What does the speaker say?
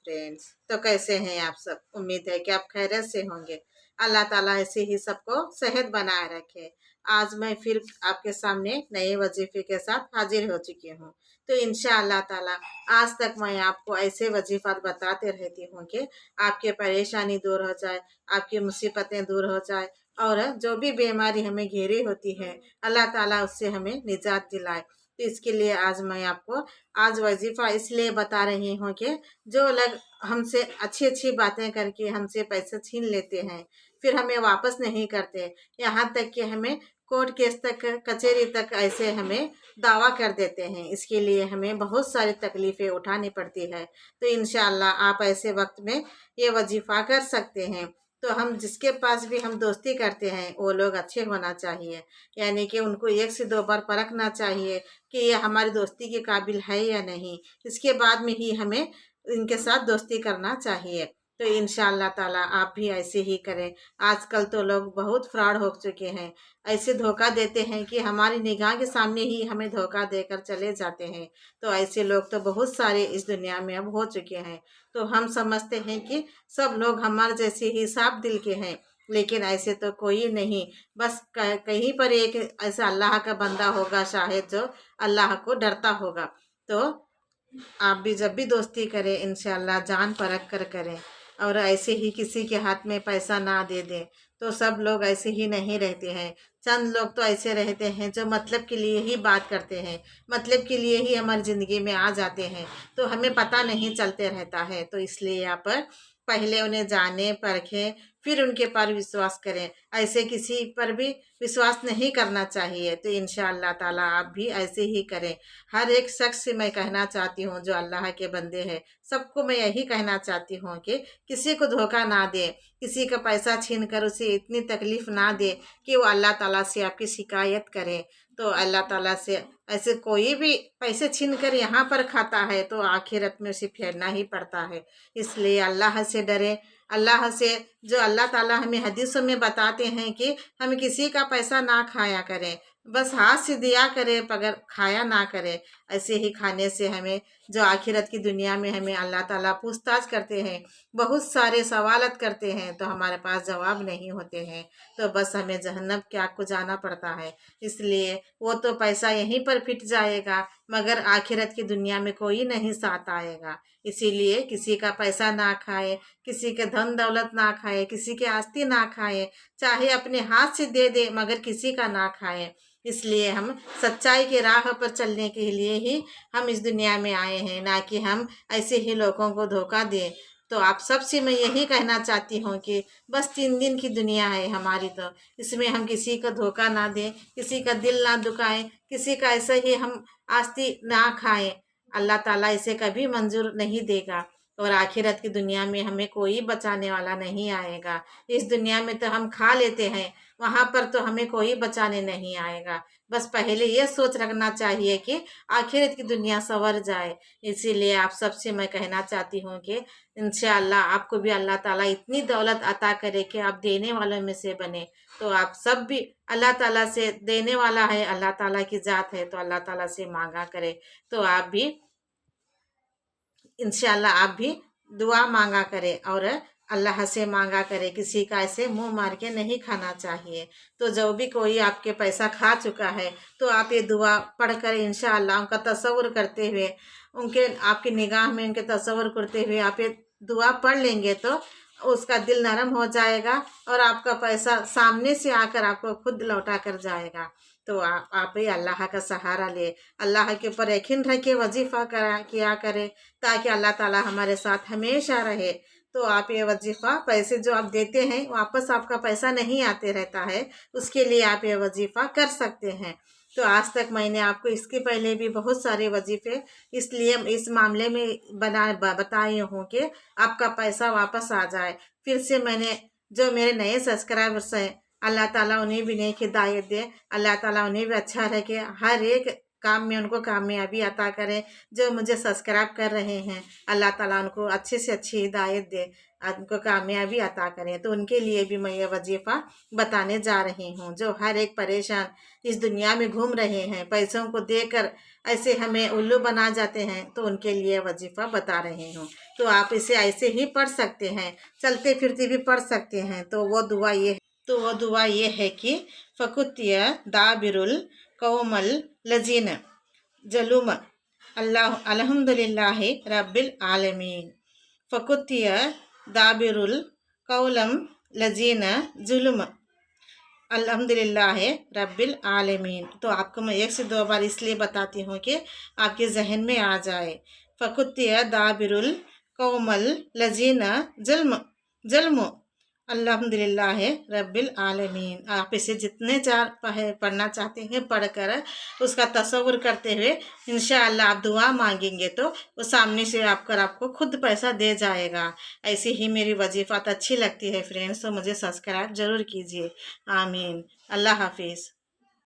Friends. तो कैसे हैं आप सब? उम्मीद है कि आप खैरियत से होंगे। अल्लाह ताला ऐसे ही सबको सेहत बनाए रखे। आज मैं फिर आपके सामने नए वजीफे के साथ हाजिर हो चुकी हूँ। तो इंशाअल्लाह ताला आज तक मैं आपको ऐसे वजीफा बताते रहती हूँ कि आपकी परेशानी दूर हो जाए, आपकी मुसीबतें दूर हो जाए और जो भी बीमारी हमें घेरी होती है अल्लाह ताला उससे हमें निजात दिलाए। तो इसके लिए आज मैं आपको आज वजीफा इसलिए बता रही हूँ कि जो लोग हमसे अच्छी अच्छी बातें करके हमसे पैसे छीन लेते हैं, फिर हमें वापस नहीं करते, यहाँ तक कि हमें कोर्ट केस तक कचहरी तक ऐसे हमें दावा कर देते हैं। इसके लिए हमें बहुत सारी तकलीफ़ें उठानी पड़ती है। तो इंशाअल्लाह आप ऐसे वक्त में ये वजीफा कर सकते हैं। तो हम जिसके पास भी हम दोस्ती करते हैं वो लोग अच्छे होना चाहिए, यानी कि उनको एक से दो बार परखना चाहिए कि ये हमारी दोस्ती के काबिल है या नहीं। इसके बाद में ही हमें इनके साथ दोस्ती करना चाहिए। तो इंशाअल्लाह ताला आप भी ऐसे ही करें। आजकल तो लोग बहुत फ्रॉड हो चुके हैं, ऐसे धोखा देते हैं कि हमारी निगाह के सामने ही हमें धोखा देकर चले जाते हैं। तो ऐसे लोग तो बहुत सारे इस दुनिया में अब हो चुके हैं। तो हम समझते हैं कि सब लोग हमारे जैसे ही साफ दिल के हैं, लेकिन ऐसे तो कोई नहीं। बस कहीं पर एक ऐसा अल्लाह का बंदा होगा शायद जो अल्लाह को डरता होगा। तो आप भी जब भी दोस्ती करें इंशाअल्लाह जान परख कर करें, और ऐसे ही किसी के हाथ में पैसा ना दे दें। तो सब लोग ऐसे ही नहीं रहते हैं। चंद लोग तो ऐसे रहते हैं जो मतलब के लिए ही बात करते हैं, मतलब के लिए ही हमारी ज़िंदगी में आ जाते हैं, तो हमें पता नहीं चलते रहता है। तो इसलिए यहाँ पर पहले उन्हें जाने परखें, फिर उनके पर विश्वास करें। ऐसे किसी पर भी विश्वास नहीं करना चाहिए। तो इंशाअल्लाह ताला आप भी ऐसे ही करें। हर एक शख्स से मैं कहना चाहती हूँ जो अल्लाह के बंदे हैं, सबको मैं यही कहना चाहती हूँ कि किसी को धोखा ना दे, किसी का पैसा छीन कर उसे इतनी तकलीफ़ ना दे कि वो अल्लाह ताला से आपकी शिकायत करे। तो अल्लाह ताला से ऐसे कोई भी पैसे छीन कर यहाँ पर खाता है तो आखिरत में उसे फेरना ही पड़ता है। इसलिए अल्लाह से डरें, अल्लाह से जो अल्लाह ताला हमें हदीसों में बताते हैं कि हम किसी का पैसा ना खाया करें, बस हाथ से दिया करें मगर खाया ना करें। ऐसे ही खाने से हमें जो आखिरत की दुनिया में हमें अल्लाह ताला पूछताछ करते हैं, बहुत सारे सवालत करते हैं, तो हमारे पास जवाब नहीं होते हैं। तो बस हमें जहन्नम की आग को जाना पड़ता है। इसलिए वो तो पैसा यहीं पर फिट जाएगा, मगर आखिरत की दुनिया में कोई नहीं साथ आएगा। इसीलिए किसी का पैसा ना खाए, किसी के धन दौलत ना खाए, किसी के आस्ती ना खाए, चाहे अपने हाथ से दे दे मगर किसी का ना खाए। इसलिए हम सच्चाई के राह पर चलने के लिए ही हम इस दुनिया में आए हैं, ना कि हम ऐसे ही लोगों को धोखा दें। तो आप सबसे मैं यही कहना चाहती हूँ कि बस 3 दिन की दुनिया है हमारी, तो इसमें हम किसी को धोखा ना दें, किसी का दिल ना दुखाएं, किसी का ऐसा ही हम आस्ती ना खाएं। अल्लाह ताला इसे कभी मंजूर नहीं देगा, और आखिरत की दुनिया में हमें कोई बचाने वाला नहीं आएगा। इस दुनिया में तो हम खा लेते हैं, वहाँ पर तो हमें कोई बचाने नहीं आएगा। बस पहले ये सोच रखना चाहिए कि आखिरत की दुनिया संवर जाए। इसीलिए आप सबसे मैं कहना चाहती हूँ कि इंशाअल्लाह आपको भी अल्लाह ताला इतनी दौलत अता करे कि आप देने वालों में से बने। तो आप सब भी अल्लाह ताला से देने वाला है, अल्लाह ताला की ज़ात है, तो अल्लाह ताला से मांगा करे। तो आप भी इंशाअल्लाह आप भी दुआ मांगा करें और अल्लाह से मांगा करें। किसी का ऐसे मुंह मार के नहीं खाना चाहिए। तो जो भी कोई आपके पैसा खा चुका है तो आप ये दुआ पढ़कर इंशाअल्लाह उनका तसव्वुर करते हुए, उनके आपकी निगाह में उनके तसव्वुर करते हुए आप ये दुआ पढ़ लेंगे तो उसका दिल नरम हो जाएगा और आपका पैसा सामने से आकर आपको खुद लौटा कर जाएगा। तो आप ही अल्लाह का सहारा ले, अल्लाह के ऊपर यकीन रख के वजीफ़ा करा किया करें, ताकि अल्लाह ताला हमारे साथ हमेशा रहे। तो आप ये वजीफ़ा पैसे जो आप देते हैं वापस आपका पैसा नहीं आते रहता है, उसके लिए आप ये वजीफ़ा कर सकते हैं। तो आज तक मैंने आपको इसके पहले भी बहुत सारे वजीफ़े इसलिए इस मामले में बताई हूँ कि आपका पैसा वापस आ जाए। फिर से मैंने जो मेरे नए सब्सक्राइबर्स हैं अल्लाह ताला उन्हें भी नेक हिदायत दे, अल्लाह ताला उन्हें भी अच्छा रखे, हर एक काम में उनको कामयाबी अता करे। जो मुझे सब्सक्राइब कर रहे हैं, अल्लाह ताला उनको अच्छे से अच्छी हिदायत दे, उनको कामयाबी अता करें। तो उनके लिए भी मैं ये वजीफ़ा बताने जा रही हूँ। जो हर एक परेशान इस दुनिया में घूम रहे हैं, पैसों को देकर ऐसे हमें उल्लू बना जाते हैं, तो उनके लिए वजीफ़ा बता रही हूँ। तो आप इसे ऐसे ही पढ़ सकते हैं, चलते फिरते भी पढ़ सकते हैं। तो वो दुआ ये है कि फ़कुतिय दाबिरुल कौमल लजीन जलुम अल्लाह अल्हम्दुलिल्लाहि रब्बिल आलमीन। फ़कुतिय दाबिरुल कौलम लजीन जुलुम अल्हम्दुलिल्लाह रब्बिल आलमीन। तो आपको मैं 1 से 2 बार इसलिए बताती हूँ कि आपके जहन में आ जाए। फ़कुतिय दाबिरुल कौमल लजीना जल्म अल्हम्दुलिल्लाह रब्बिल आलमीन। आप इसे जितने चार पढ़ना चाहते हैं पढ़कर उसका तसव्वुर करते हुए इंशाअल्लाह आप दुआ मांगेंगे तो वो सामने से आपको खुद पैसा दे जाएगा। ऐसे ही मेरी वजीफ़ात अच्छी लगती है फ्रेंड्स, तो मुझे सब्सक्राइब ज़रूर कीजिए। आमीन। अल्लाह हाफिज़।